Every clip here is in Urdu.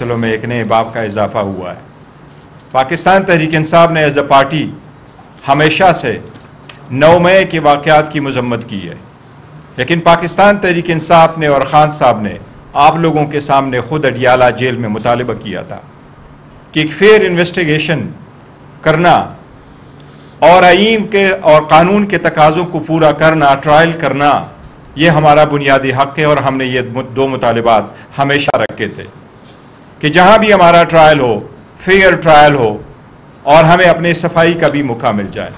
فیصلوں میں ایک نئے باب کا اضافہ ہوا ہے۔ پاکستان تحریک انصاف نے ایز اے پارٹی ہمیشہ سے 9 مئی کے واقعات کی مذمت کی ہے، لیکن پاکستان تحریک انصاف نے اور خان صاحب نے آپ لوگوں کے سامنے خود اڈیالہ جیل میں مطالبہ کیا تھا کہ ایک فیئر انویسٹیگیشن کرنا اور آئین کے اور قانون کے تقاضوں کو پورا کرنا، ٹرائل کرنا، یہ ہمارا بنیادی حق ہے، اور ہم نے یہ 2 مطالبات ہمیشہ رکھے تھے کہ جہاں بھی ہمارا ٹرائل ہو، فیئر ٹرائل ہو اور ہمیں اپنے صفائی کا بھی موقع مل جائے۔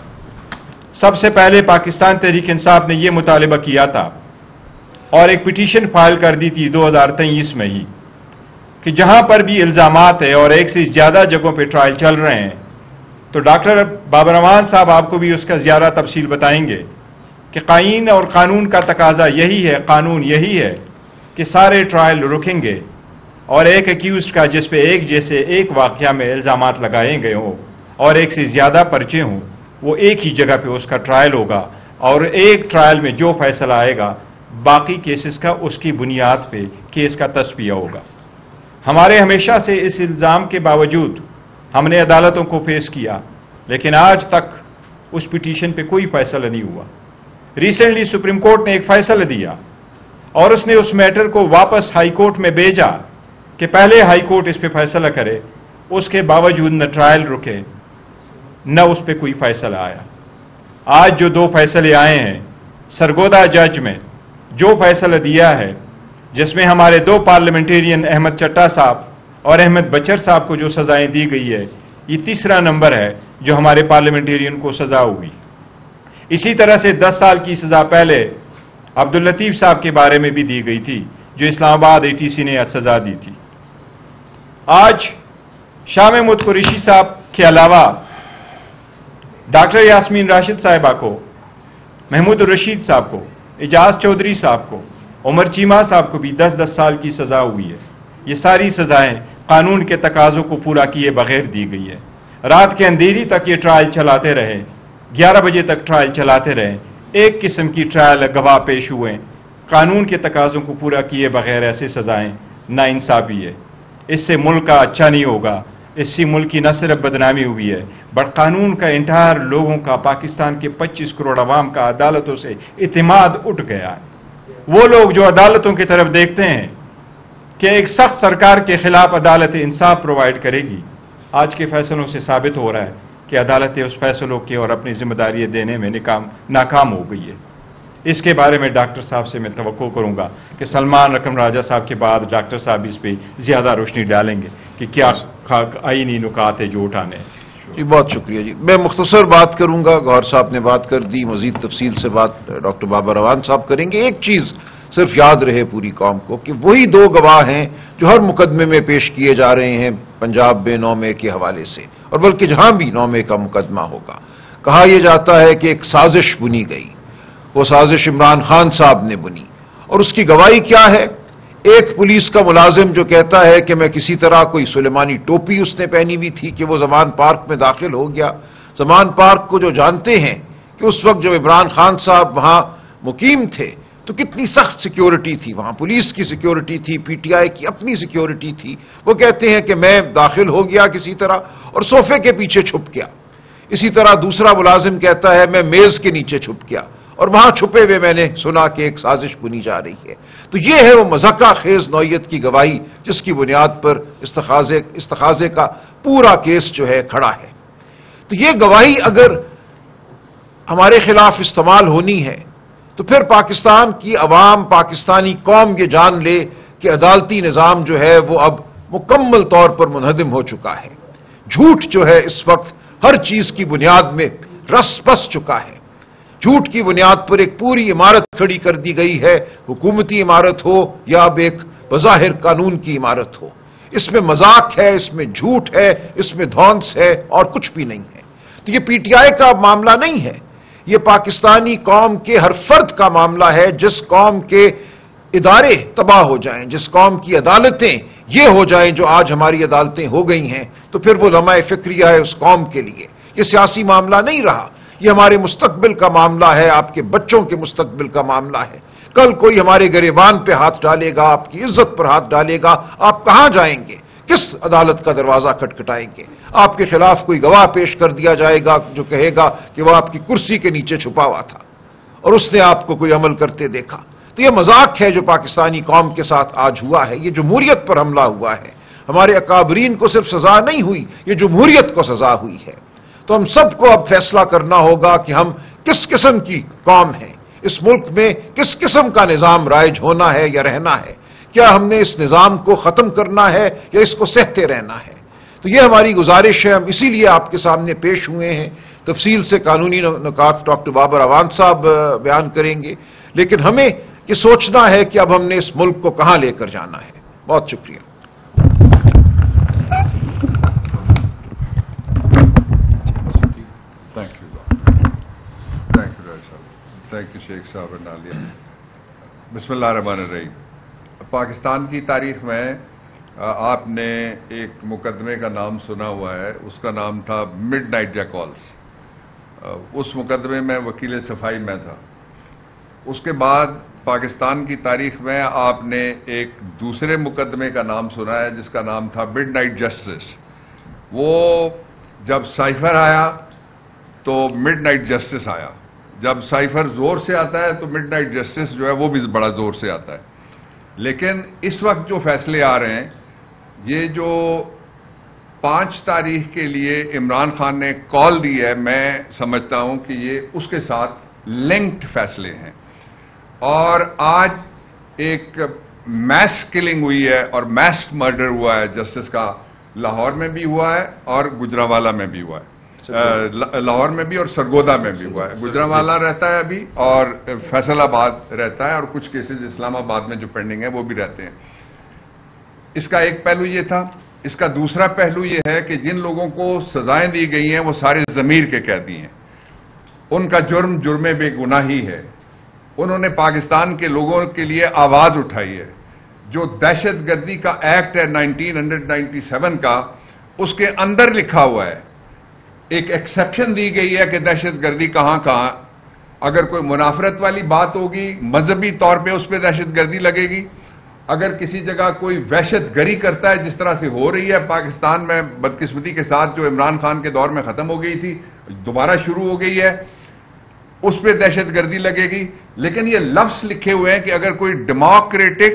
سب سے پہلے پاکستان تحریک انصاف نے یہ مطالبہ کیا تھا اور ایک پٹیشن فائل کر دی تھی 2023 میں ہی کہ جہاں پر بھی الزامات ہیں اور ایک سے زیادہ جگہوں پہ ٹرائل چل رہے ہیں، تو ڈاکٹر بابر امان صاحب آپ کو بھی اس کا زیادہ تفصیل بتائیں گے کہ آئین اور قانون کا تقاضا یہی ہے، قانون یہی ہے کہ سارے ٹرائل رکیں گے اور ایک ایکیوزڈ کا جس پہ ایک جیسے ایک واقعہ میں الزامات لگائے گئے ہوں اور ایک سے زیادہ پرچے ہوں، وہ ایک ہی جگہ پہ اس کا ٹرائل ہوگا اور ایک ٹرائل میں جو فیصلہ آئے گا باقی کیسز کا اس کی بنیاد پہ کیس کا تصفیہ ہوگا۔ ہمارے ہمیشہ سے اس الزام کے باوجود ہم نے عدالتوں کو فیس کیا، لیکن آج تک اس پٹیشن پہ کوئی فیصلہ نہیں ہوا۔ ریسنٹلی سپریم کورٹ نے ایک فیصلہ دیا اور اس نے اس میٹر کو واپس ہائی کورٹ میں بھیجا کہ پہلے ہائی کورٹ اس پہ فیصلہ کرے، اس کے باوجود نہ ٹرائل رکے نہ اس پہ کوئی فیصلہ آیا۔ آج جو 2 فیصلے آئے ہیں سرگودا جج میں جو فیصلہ دیا ہے، جس میں ہمارے 2 پارلیمنٹیرین احمد چٹا صاحب اور احمد بچر صاحب کو جو سزائیں دی گئی ہے، یہ تیسرا نمبر ہے جو ہمارے پارلیمنٹیرین کو سزا ہوئی۔ اسی طرح سے 10 سال کی سزا پہلے عبداللطیف صاحب کے بارے میں بھی دی گئی تھی جو اسلام آباد ATC نے سزا دی تھی۔ آج شاہ محمود قریشی صاحب کے علاوہ ڈاکٹر یاسمین راشد صاحبہ کو، محمود الرشید صاحب کو، اعجاز چودھری صاحب کو، عمر چیمہ صاحب کو بھی 10 سال کی سزا ہوئی ہے۔ یہ ساری سزائیں قانون کے تقاضوں کو پورا کیے بغیر دی گئی ہے۔ رات کے اندھیری تک یہ ٹرائل چلاتے رہے، 11 بجے تک ٹرائل چلاتے رہے، ایک قسم کی ٹرائل گواہ پیش ہوئے، قانون کے تقاضوں کو پورا کیے بغیر ایسے سزائیں ناانصافی ہے۔ اس سے ملک کا اچھا نہیں ہوگا، اس سے ملک کی نہ صرف بدنامی ہوئی ہے بٹ قانون کا انٹائر لوگوں کا، پاکستان کے 25 کروڑ عوام کا عدالتوں سے اعتماد اٹھ گیا ہے۔ وہ لوگ جو عدالتوں کی طرف دیکھتے ہیں کہ ایک سخت سرکار کے خلاف عدالت انصاف پرووائڈ کرے گی، آج کے فیصلوں سے ثابت ہو رہا ہے کہ عدالتیں اس فیصلوں کے اور اپنی ذمہ داری دینے میں ناکام ہو گئی ہے۔ اس کے بارے میں ڈاکٹر صاحب سے میں توقع کروں گا کہ سلمان رقم راجہ صاحب کے بعد ڈاکٹر صاحب اس پہ زیادہ روشنی ڈالیں گے کہ کیا آئینی نکات ہے جو اٹھانے ہیں۔ جی بہت شکریہ جی، میں مختصر بات کروں گا، گوہر صاحب نے بات کر دی، مزید تفصیل سے بات ڈاکٹر بابر امان صاحب کریں گے۔ ایک چیز صرف یاد رہے پوری قوم کو کہ وہی 2 گواہ ہیں جو ہر مقدمے میں پیش کیے جا رہے ہیں پنجاب میں 9 مئی کے حوالے سے، اور بلکہ جہاں بھی 9 مئی کا مقدمہ ہوگا۔ کہا یہ جاتا ہے کہ ایک سازش بنی گئی، وہ سازش عمران خان صاحب نے بنی، اور اس کی گواہی کیا ہے؟ ایک پولیس کا ملازم جو کہتا ہے کہ میں کسی طرح کوئی سلیمانی ٹوپی اس نے پہنی ہوئی تھی کہ وہ زمان پارک میں داخل ہو گیا۔ زمان پارک کو جو جانتے ہیں کہ اس وقت جب عمران خان صاحب وہاں مقیم تھے تو کتنی سخت سیکیورٹی تھی، وہاں پولیس کی سیکیورٹی تھی، PTI کی اپنی سیکیورٹی تھی۔ وہ کہتے ہیں کہ میں داخل ہو گیا کسی طرح اور صوفے کے پیچھے چھپ گیا۔ اسی طرح دوسرا ملازم کہتا ہے میں میز کے نیچے چھپ گیا اور وہاں چھپے ہوئے میں نے سنا کہ ایک سازش بنی جا رہی ہے۔ تو یہ ہے وہ مضحکہ خیز نوعیت کی گواہی جس کی بنیاد پر استخاذے کا پورا کیس جو ہے کھڑا ہے۔ تو یہ گواہی اگر ہمارے خلاف استعمال ہونی ہے تو پھر پاکستان کی عوام، پاکستانی قوم یہ جان لے کہ عدالتی نظام جو ہے وہ اب مکمل طور پر منہدم ہو چکا ہے۔ جھوٹ جو ہے اس وقت ہر چیز کی بنیاد میں رس بس چکا ہے۔ جھوٹ کی بنیاد پر ایک پوری عمارت کھڑی کر دی گئی ہے، حکومتی عمارت ہو یا اب ایک بظاہر قانون کی عمارت ہو۔ اس میں مذاق ہے، اس میں جھوٹ ہے، اس میں دھونس ہے اور کچھ بھی نہیں ہے۔ تو یہ PTI کا معاملہ نہیں ہے، یہ پاکستانی قوم کے ہر فرد کا معاملہ ہے۔ جس قوم کے ادارے تباہ ہو جائیں، جس قوم کی عدالتیں یہ ہو جائیں جو آج ہماری عدالتیں ہو گئی ہیں، تو پھر وہ لمحہ فکریہ ہے اس قوم کے لیے۔ یہ سیاسی معاملہ نہیں رہا، یہ ہمارے مستقبل کا معاملہ ہے، آپ کے بچوں کے مستقبل کا معاملہ ہے۔ کل کوئی ہمارے گریبان پہ ہاتھ ڈالے گا، آپ کی عزت پر ہاتھ ڈالے گا، آپ کہاں جائیں گے؟ کس عدالت کا دروازہ کھٹکھٹائیں گے؟ آپ کے خلاف کوئی گواہ پیش کر دیا جائے گا جو کہے گا کہ وہ آپ کی کرسی کے نیچے چھپا ہوا تھا اور اس نے آپ کو کوئی عمل کرتے دیکھا۔ تو یہ مذاق ہے جو پاکستانی قوم کے ساتھ آج ہوا ہے، یہ جمہوریت پر حملہ ہوا ہے۔ ہمارے اکابرین کو صرف سزا نہیں ہوئی، یہ جمہوریت کو سزا ہوئی ہے۔ تو ہم سب کو اب فیصلہ کرنا ہوگا کہ ہم کس قسم کی قوم ہیں، اس ملک میں کس قسم کا نظام رائج ہونا ہے یا رہنا ہے۔ کیا ہم نے اس نظام کو ختم کرنا ہے یا اس کو سہتے رہنا ہے؟ تو یہ ہماری گزارش ہے، ہم اسی لیے آپ کے سامنے پیش ہوئے ہیں۔ تفصیل سے قانونی نکات ڈاکٹر بابر اعوان صاحب بیان کریں گے، لیکن ہمیں یہ سوچنا ہے کہ اب ہم نے اس ملک کو کہاں لے کر جانا ہے۔ بہت شکریہ۔ تھینک یو شیخ صاحب نالیہ۔ بسم اللہ الرحمن الرحیم۔ پاکستان کی تاریخ میں آپ نے ایک مقدمے کا نام سنا ہوا ہے، اس کا نام تھا مڈ نائٹ جیکالز۔ اس مقدمے میں وکیل صفائی میں تھا۔ اس کے بعد پاکستان کی تاریخ میں آپ نے ایک دوسرے مقدمے کا نام سنا ہے جس کا نام تھا مڈ نائٹ جسٹس۔ وہ جب سائفر آیا تو مڈ نائٹ جسٹس آیا، جب سائفر زور سے آتا ہے تو مڈ نائٹ جسٹس جو ہے وہ بھی بڑا زور سے آتا ہے۔ لیکن اس وقت جو فیصلے آ رہے ہیں، یہ جو 5 تاریخ کے لیے عمران خان نے کال دی ہے، میں سمجھتا ہوں کہ یہ اس کے ساتھ لنکڈ فیصلے ہیں۔ اور آج ایک میس کلنگ ہوئی ہے اور میس مرڈر ہوا ہے جسٹس کا، لاہور میں بھی ہوا ہے اور گجرانوالہ میں بھی ہوا ہے، لاہور میں بھی اور سرگودا میں بھی ہوا ہے۔ گجرانوالہ رہتا ہے ابھی اور فیصل آباد رہتا ہے، اور کچھ کیسز اسلام آباد میں جو پینڈنگ ہے وہ بھی رہتے ہیں۔ اس کا ایک پہلو یہ تھا۔ اس کا دوسرا پہلو یہ ہے کہ جن لوگوں کو سزائیں دی گئی ہیں وہ سارے ضمیر کے قیدی ہیں، ان کا جرم جرم بے گناہی ہے۔ انہوں نے پاکستان کے لوگوں کے لیے آواز اٹھائی ہے۔ جو دہشت گردی کا ایکٹ ہے 1997 کا، اس کے اندر لکھا ہوا ہے، ایک ایکسیپشن دی گئی ہے کہ دہشت گردی کہاں کہاں، اگر کوئی منافرت والی بات ہوگی مذہبی طور پہ اس پہ دہشت گردی لگے گی، اگر کسی جگہ کوئی وحشت گری کرتا ہے جس طرح سے ہو رہی ہے پاکستان میں بدقسمتی کے ساتھ، جو عمران خان کے دور میں ختم ہو گئی تھی دوبارہ شروع ہو گئی ہے، اس پہ دہشت گردی لگے گی۔ لیکن یہ لفظ لکھے ہوئے ہیں کہ اگر کوئی ڈیموکریٹک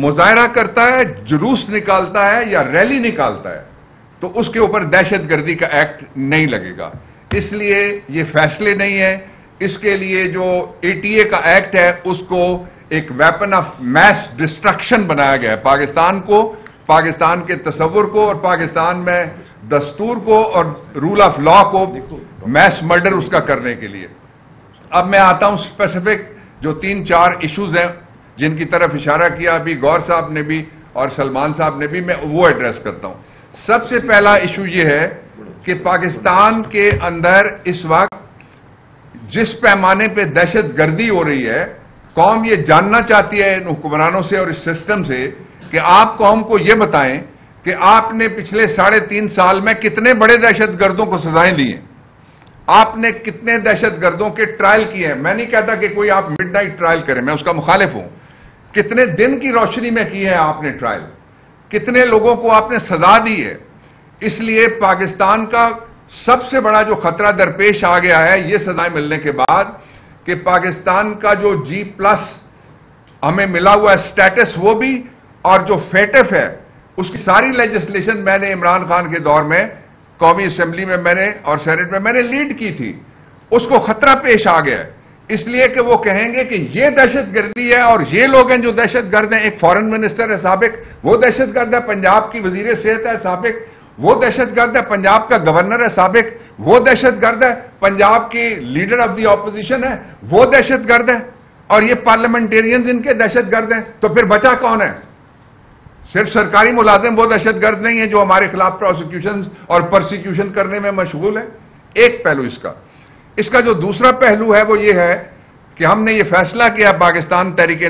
مظاہرہ کرتا ہے، جلوس نکالتا ہے یا ریلی نکالتا ہے تو اس کے اوپر دہشت گردی کا ایکٹ نہیں لگے گا۔ اس لیے یہ فیصلے نہیں ہے، اس کے لیے جو ATA کا ایکٹ ہے اس کو ایک ویپن آف میس ڈسٹرکشن بنایا گیا ہے، پاکستان کو، پاکستان کے تصور کو اور پاکستان میں دستور کو اور رول آف لا کو میس مرڈر اس کا کرنے کے لیے۔ اب میں آتا ہوں اسپیسیفک جو 3-4 ایشوز ہیں جن کی طرف اشارہ کیا ابھی غور صاحب نے بھی اور سلمان صاحب نے بھی، میں وہ ایڈریس کرتا ہوں۔ سب سے پہلا ایشو یہ ہے کہ پاکستان کے اندر اس وقت جس پیمانے پہ دہشت گردی ہو رہی ہے، قوم یہ جاننا چاہتی ہے ان حکمرانوں سے اور اس سسٹم سے کہ آپ قوم کو یہ بتائیں کہ آپ نے پچھلے 3.5 سال میں کتنے بڑے دہشت گردوں کو سزائیں دی ہیں، آپ نے کتنے دہشت گردوں کے ٹرائل کیے ہیں۔ میں نہیں کہتا کہ کوئی آپ مڈ نائٹ ٹرائل کریں، میں اس کا مخالف ہوں۔ کتنے دن کی روشنی میں کیے ہیں آپ نے ٹرائل، کتنے لوگوں کو آپ نے سزا دی ہے۔ اس لیے پاکستان کا سب سے بڑا جو خطرہ درپیش آ گیا ہے یہ سزائیں ملنے کے بعد کہ پاکستان کا جو G+ ہمیں ملا ہوا ہے سٹیٹس، وہ بھی، اور جو فیٹف ہے اس کی ساری لیجسلیشن میں نے عمران خان کے دور میں قومی اسمبلی میں میں نے اور سینٹ میں نے لیڈ کی تھی، اس کو خطرہ پیش آ گیا ہے۔ اس لیے کہ وہ کہیں گے کہ یہ دہشت گردی ہے اور یہ لوگ ہیں جو دہشت گرد ہیں۔ ایک فارن منسٹر ہے سابق، وہ دہشت گرد ہے، پنجاب کی وزیر صحت ہے سابق، وہ دہشت گرد ہے، پنجاب کا گورنر ہے سابق، وہ دہشت گرد ہے، پنجاب کی لیڈر آف دی اپوزیشن ہے، وہ دہشت گرد ہے، اور یہ پارلیمنٹیرینز ان کے دہشت گرد ہیں۔ تو پھر بچا کون ہے؟ صرف سرکاری ملازم وہ دہشت گرد نہیں ہے جو ہمارے خلاف پروسیکیوشن اور پرسیکیوشن کرنے میں مشغول ہے۔ ایک پہلو اس کا جو دوسرا پہلو ہے وہ یہ ہے کہ ہم نے یہ فیصلہ کیا پاکستان تحریک